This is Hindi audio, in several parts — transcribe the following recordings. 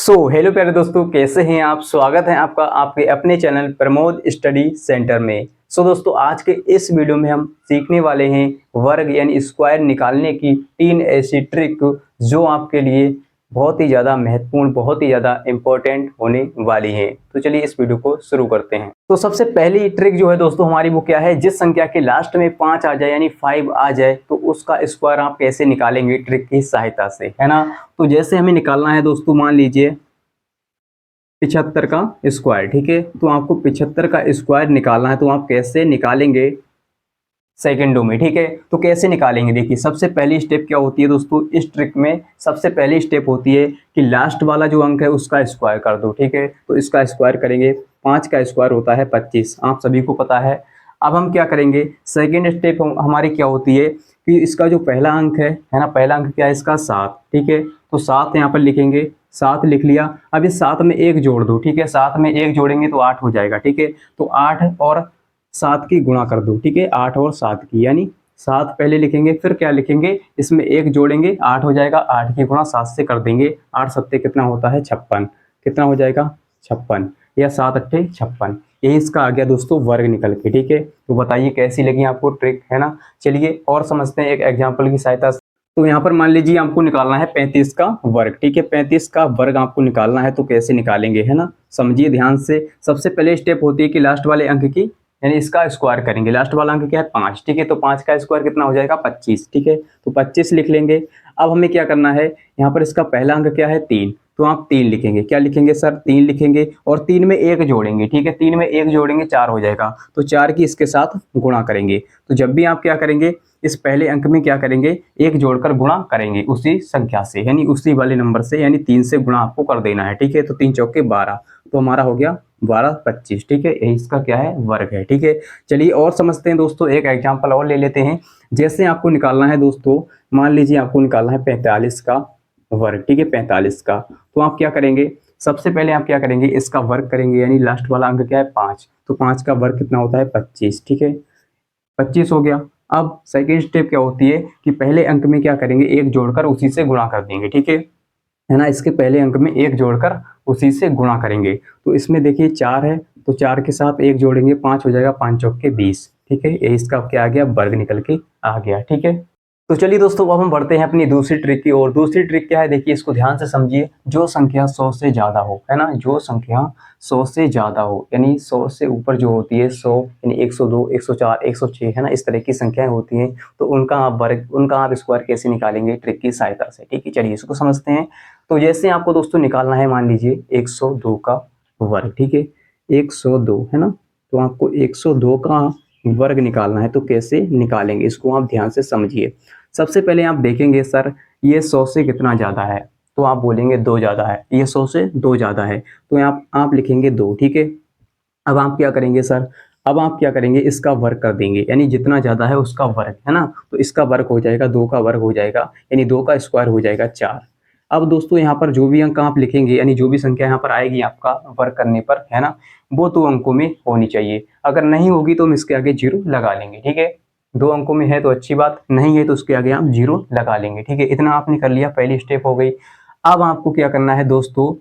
हेलो प्यारे दोस्तों, कैसे हैं आप। स्वागत है आपका आपके अपने चैनल प्रमोद स्टडी सेंटर में। दोस्तों, आज के इस वीडियो में हम सीखने वाले हैं वर्ग यानी स्क्वायर निकालने की 3 ऐसी ट्रिक जो आपके लिए बहुत ही ज़्यादा महत्वपूर्ण, बहुत ही ज़्यादा इम्पोर्टेंट होने वाली हैं। तो चलिए इस वीडियो को शुरू करते हैं। तो सबसे पहली ट्रिक जो है दोस्तों हमारी, वो क्या है, जिस संख्या के लास्ट में 5 आ जाए यानी 5 आ जाए तो उसका स्क्वायर आप कैसे निकालेंगे ट्रिक की सहायता से, है ना। तो जैसे हमें निकालना है दोस्तों, मान लीजिए 75 का स्क्वायर, ठीक है। तो आपको 75 का स्क्वायर निकालना है, तो आप कैसे निकालेंगे सेकेंडों में, ठीक है। तो कैसे निकालेंगे, देखिए सबसे पहली स्टेप क्या होती है दोस्तों इस ट्रिक में। सबसे पहली स्टेप होती है कि लास्ट वाला जो अंक है उसका स्क्वायर कर दो, ठीक है। तो इसका स्क्वायर करेंगे, 5 का स्क्वायर होता है 25, आप सभी को पता है। अब हम क्या करेंगे, सेकेंड स्टेप हमारी क्या होती है कि इसका जो पहला अंक है ना, पहला अंक क्या है इसका 7, ठीक है। तो 7 यहाँ पर लिखेंगे, 7 लिख लिया। अब इस 7 में 1 जोड़ दो, ठीक है। 7 में 1 जोड़ेंगे तो 8 हो जाएगा, ठीक है। तो 8 और 7 की गुणा कर दो, ठीक है। 8 और 7 की, यानी 7 पहले लिखेंगे, फिर क्या लिखेंगे, इसमें 1 जोड़ेंगे, 8 हो जाएगा। 8 की गुणा 7 से कर देंगे, 8 सत्ते कितना होता है 56, कितना हो जाएगा 56, या 7 अट्ठे 56। यही इसका आ गया दोस्तों वर्ग निकल के, ठीक है। तो बताइए कैसी लगी आपको ट्रिक, है ना। चलिए और समझते हैं एक एग्जाम्पल की सहायता से। तो यहाँ पर मान लीजिए आपको निकालना है 35 का वर्ग, ठीक है। 35 का वर्ग आपको निकालना है, तो कैसे निकालेंगे, है ना। समझिए ध्यान से। सबसे पहले स्टेप होती है कि लास्ट वाले अंक की यानी इसका स्क्वायर करेंगे। लास्ट वाला अंक क्या है 5, ठीक है। तो 5 का स्क्वायर कितना हो जाएगा 25, ठीक है। तो 25 लिख लेंगे। अब हमें क्या करना है, यहाँ पर इसका पहला अंक क्या है 3, तो आप 3 लिखेंगे। क्या लिखेंगे सर, 3 लिखेंगे और 3 में 1 जोड़ेंगे, ठीक है। 3 में 1 जोड़ेंगे 4 हो जाएगा। तो 4 की इसके साथ गुणा करेंगे। तो जब भी आप क्या करेंगे, इस पहले अंक में क्या करेंगे, 1 जोड़कर गुणा करेंगे उसी संख्या से, यानी उसी वाले नंबर से, यानी 3 से गुणा आपको कर देना है, ठीक है। तो 3 चौके 12, तो हमारा हो गया 12 25, ठीक है। यही इसका क्या है वर्ग है, ठीक है। चलिए और समझते हैं दोस्तों, एक एग्जाम्पल और ले लेते हैं। जैसे आपको निकालना है दोस्तों, मान लीजिए आपको निकालना है 45 का वर्ग, ठीक है। 45 का, तो आप क्या करेंगे, सबसे पहले आप क्या करेंगे, इसका वर्ग करेंगे, यानी लास्ट वाला अंक क्या है 5, तो 5 का वर्ग कितना होता है 25, ठीक है। 25 हो गया। अब सेकेंड स्टेप क्या होती है कि पहले अंक में क्या करेंगे, 1 जोड़कर उसी से गुणा कर देंगे, ठीक है ना। इसके पहले अंक में 1 जोड़कर उसी से गुणा करेंगे। तो इसमें देखिए 4 है, तो 4 के साथ 1 जोड़ेंगे, 5 हो जाएगा, 5 चौके 20, ठीक है। ये इसका क्या आ गया, वर्ग निकल के आ गया, ठीक है। तो चलिए दोस्तों अब हम बढ़ते हैं अपनी दूसरी ट्रिक की ओर। दूसरी ट्रिक क्या है, देखिए इसको ध्यान से समझिए। जो संख्या 100 से ज़्यादा हो, है ना, जो संख्या 100 से ज़्यादा हो, यानी 100 से ऊपर जो होती है, 100 यानी 102 104 106, है ना, इस तरह की संख्याएं होती हैं। तो उनका आप वर्ग, उनका आप स्क्वायर कैसे निकालेंगे ट्रिक की सहायता से, ठीक है। चलिए इसको समझते हैं। तो जैसे आपको दोस्तों निकालना है, मान लीजिए 102 का वर्ग, ठीक है। 102, है ना। तो आपको 102 का वर्ग निकालना है, तो कैसे निकालेंगे इसको आप ध्यान से समझिए। सबसे पहले आप देखेंगे सर ये 100 से कितना ज़्यादा है, तो आप बोलेंगे 2 ज़्यादा है। ये 100 से 2 ज़्यादा है, तो आप लिखेंगे 2, ठीक है। अब आप क्या करेंगे सर, अब आप क्या करेंगे, इसका वर्ग कर देंगे, यानी जितना ज़्यादा है उसका वर्ग, है ना। तो इसका वर्ग हो जाएगा 2 का वर्ग हो जाएगा, यानी 2 का स्क्वायर हो जाएगा 4। अब दोस्तों यहाँ पर जो भी अंक आप लिखेंगे, यानी जो भी संख्या यहाँ पर आएगी आपका वर्ग करने पर, है ना, वो 2 अंकों में होनी चाहिए। अगर नहीं होगी तो हम इसके आगे 0 लगा लेंगे, ठीक है। 2 अंकों में है तो अच्छी बात, नहीं है तो उसके आगे आप 0 लगा लेंगे, ठीक है। इतना आपने कर लिया, पहली स्टेप हो गई। अब आपको क्या करना है दोस्तों,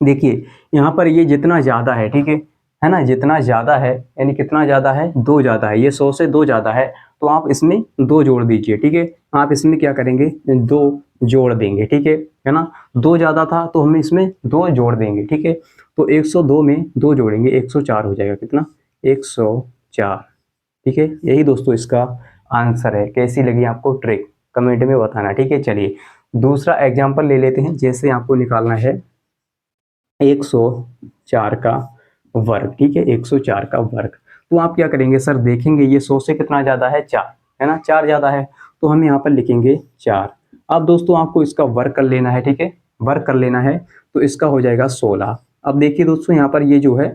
देखिए यहाँ पर ये जितना ज़्यादा है, ठीक है ना, जितना ज़्यादा है यानी कितना ज़्यादा है, 2 ज़्यादा है। ये 100 से 2 ज़्यादा है, तो आप इसमें 2 जोड़ दीजिए, ठीक है। आप इसमें क्या करेंगे, 2 जोड़ देंगे, ठीक है ना। 2 ज़्यादा था तो हम इसमें 2 जोड़ देंगे, ठीक है। तो 102 में 2 जोड़ेंगे, 104 हो जाएगा, कितना 104, ठीक है। यही दोस्तों इसका आंसर है। कैसी लगी आपको ट्रिक, कमेंट में बताना, ठीक है। चलिए दूसरा एग्जाम्पल ले लेते हैं। जैसे आपको निकालना है 104 का वर्ग, ठीक है। 104 का वर्ग, तो आप क्या करेंगे सर, देखेंगे ये 100 से कितना ज़्यादा है 4, है ना, 4 ज़्यादा है, तो हम यहाँ पर लिखेंगे 4। अब दोस्तों आपको इसका वर्ग कर लेना है, ठीक है। वर्ग कर लेना है, तो इसका हो जाएगा 16। अब देखिए दोस्तों यहाँ पर ये जो है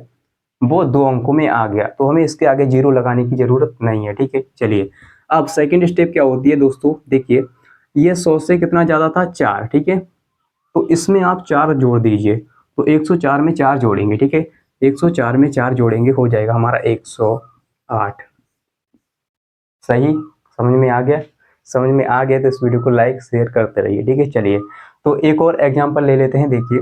वो 2 अंकों में आ गया, तो हमें इसके आगे 0 लगाने की ज़रूरत नहीं है, ठीक है। चलिए अब सेकेंड स्टेप क्या होती है दोस्तों, देखिए ये 100 से कितना ज़्यादा था 4, ठीक है। तो इसमें आप 4 जोड़ दीजिए, तो 104 में 4 जोड़ेंगे, ठीक है। 104 में 4 जोड़ेंगे, हो जाएगा हमारा 108। सही, समझ में आ गया। समझ में आ गया तो इस वीडियो को लाइक शेयर करते रहिए, ठीक है। चलिए तो एक और एग्जांपल ले लेते हैं। देखिए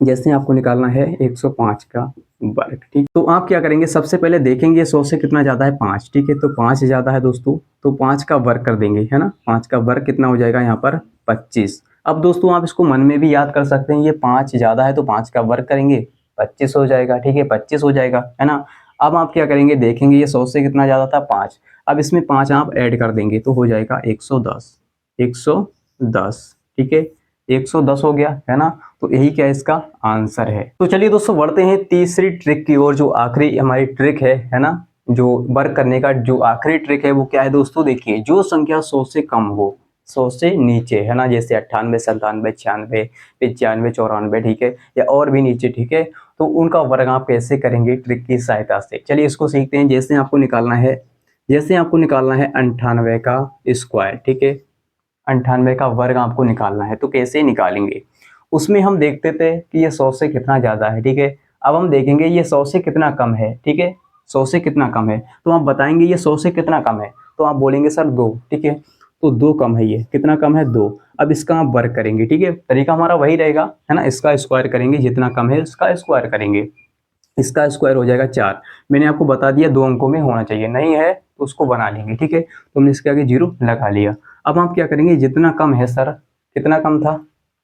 जैसे आपको निकालना है 105 का वर्ग, ठीक। तो आप क्या करेंगे, सबसे पहले देखेंगे 100 से कितना ज़्यादा है 5, ठीक है। तो 5 ज़्यादा है दोस्तों, तो 5 का वर्ग कर देंगे, है ना। 5 का वर्ग कितना हो जाएगा यहाँ पर 25। अब दोस्तों आप इसको मन में भी याद कर सकते हैं, ये 5 ज़्यादा है तो 5 का वर्ग करेंगे 25 हो जाएगा, ठीक है। 25 हो जाएगा, है ना। अब आप क्या करेंगे, देखेंगे ये 100 से कितना ज़्यादा था 5। अब इसमें 5 आप ऐड कर देंगे तो हो जाएगा 110, 110, ठीक है। 110 हो गया, है ना। तो यही क्या इसका आंसर है। तो चलिए दोस्तों बढ़ते हैं तीसरी ट्रिक की ओर, जो आखिरी हमारी ट्रिक है ना। जो वर्क करने का जो आखिरी ट्रिक है वो क्या है दोस्तों, देखिए जो संख्या 100 से कम हो, 100 से नीचे, है ना, जैसे 98, 97, 96, 95, 94, ठीक है, या और भी नीचे, ठीक है। तो उनका वर्ग आप कैसे करेंगे ट्रिक की सहायता से, चलिए इसको सीखते हैं। जैसे आपको निकालना है 98 का स्क्वायर, ठीक है। 98 का वर्ग आपको निकालना है, तो कैसे निकालेंगे। उसमें हम देखते थे कि ये 100 से कितना ज़्यादा है, ठीक है। अब हम देखेंगे ये 100 से कितना कम है, ठीक है। 100 से कितना कम है, तो आप बताएंगे ये 100 से कितना कम है, तो आप बोलेंगे सर 2, ठीक है। तो 2 कम है, ये कितना कम है 2। अब इसका आप वर्ग करेंगे, ठीक है। तरीका हमारा वही रहेगा, है ना। इसका स्क्वायर करेंगे, जितना कम है इसका स्क्वायर करेंगे। इसका स्क्वायर हो जाएगा 4। मैंने आपको बता दिया 2 अंकों में होना चाहिए, नहीं है तो उसको बना लेंगे, ठीक है। तो हमने इसके आगे 0 लगा लिया। अब आप क्या करेंगे, जितना कम है सर, कितना कम था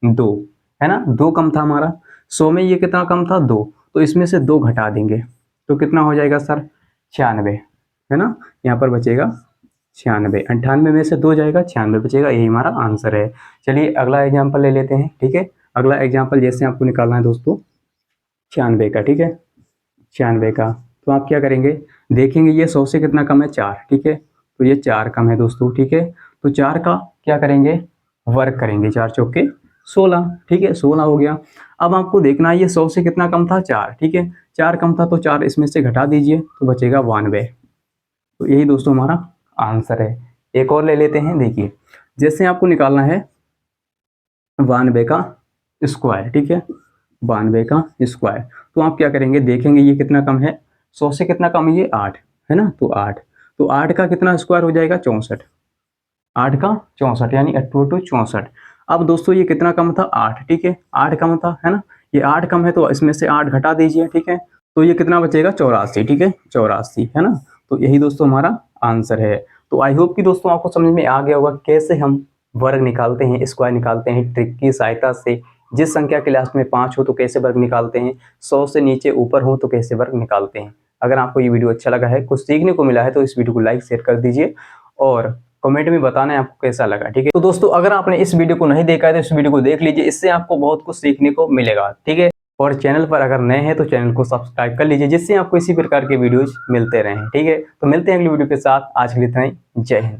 2, है ना। 2 कम था हमारा 100 में, ये कितना कम था 2, तो इसमें से 2 घटा देंगे तो कितना हो जाएगा सर 96, है ना। यहाँ पर बचेगा 96, 98 में से 2 जाएगा 96 बचेगा, यही हमारा आंसर है। चलिए अगला एग्जाम्पल ले लेते हैं, ठीक है। अगला एग्जाम्पल जैसे आपको निकालना है दोस्तों 96 का, ठीक है। 96 का, तो आप क्या करेंगे, देखेंगे ये 100 से कितना कम है 4, ठीक है। तो ये 4 कम है दोस्तों, ठीक है। तो 4 का क्या करेंगे, वर्ग करेंगे, 4 चौके 16, ठीक है। 16 हो गया। अब आपको देखना है ये 100 से कितना कम था 4, ठीक है। 4 कम था तो 4 इसमें से घटा दीजिए तो बचेगा 92। तो यही दोस्तों हमारा आंसर है। एक और ले लेते हैं, देखिए जैसे आपको निकालना है 92 का स्क्वायर, ठीक है। 92 का स्क्वायर, तो आप क्या करेंगे, देखेंगे ये कितना कम है 100 से कितना कम है, ये 8, है ना। तो 8, तो 8 का कितना स्क्वायर हो जाएगा 64, 8 का 64 यानी 8 टू 64। अब दोस्तों ये कितना कम था 8, ठीक है। 8 कम था, है ना। ये 8 कम है तो इसमें से 8 घटा दीजिए, ठीक है। तो ये कितना बचेगा 84, ठीक है। 84, है ना। तो यही दोस्तों हमारा आंसर है। तो आई होप कि दोस्तों आपको समझ में आ गया होगा कैसे हम वर्ग निकालते हैं, स्क्वायर निकालते हैं ट्रिक की सहायता से। जिस संख्या के लास्ट में 5 हो तो कैसे वर्ग निकालते हैं, 100 से नीचे ऊपर हो तो कैसे वर्ग निकालते हैं। अगर आपको ये वीडियो अच्छा लगा है, कुछ सीखने को मिला है, तो इस वीडियो को लाइक शेयर कर दीजिए और कमेंट में बताना है आपको कैसा लगा, ठीक है। तो दोस्तों अगर आपने इस वीडियो को नहीं देखा है तो इस वीडियो को देख लीजिए, इससे आपको बहुत कुछ सीखने को मिलेगा, ठीक है। और चैनल पर अगर नए हैं तो चैनल को सब्सक्राइब कर लीजिए, जिससे आपको इसी प्रकार के वीडियोज मिलते रहें, ठीक है। तो मिलते हैं अगली वीडियो के साथ, आज के लिए इतना ही, जय हिंद।